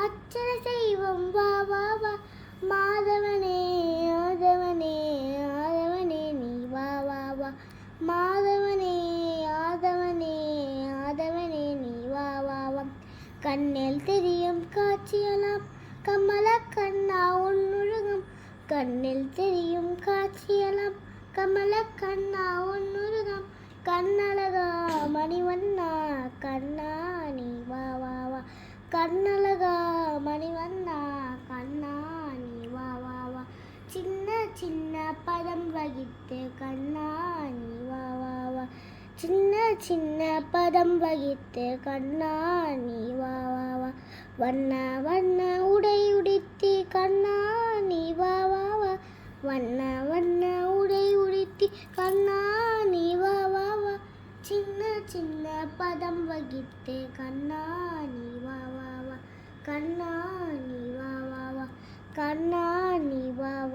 அர்ச்சனை செய்வோம் வா வா வா. மாதவனே ஆதவனே ஆதவனே நீ வா வா வா. மாதவனே ஆதவனே ஆதவனே நீ வா வா வா. கண்ணில் தெரியும் காட்சியெல்லாம் கமல கண்ணா உன்னுருகம். கண்ணில் தெரியும் காட்சியெல்லாம் கமல கண்ணா உன்னுருகம். கண்ணழகா மணிவண்ணா கண்ணா நீ வா வா வா. கண்ணழகா மணிவண்ணா கண்ணா நீ வா வா வா. சின்ன சின்ன பதம் வகித்து கண்ணா நீ வா வா வா. சின்ன சின்ன பதம் வகித்து கண்ணா நீ வா வா வா. வண்ண வண்ண உடை உடுத்தி கண்ணா நீ வா வா வா. வண்ண வண்ண உடை உடுத்தி கண்ணா நீ வா வா வா. சின்ன சின்ன பதம் வகித்து கண்ணா நீ வா வா வா. கண்ணா நீ வா வா வா. கண்ணா நீ வா வா.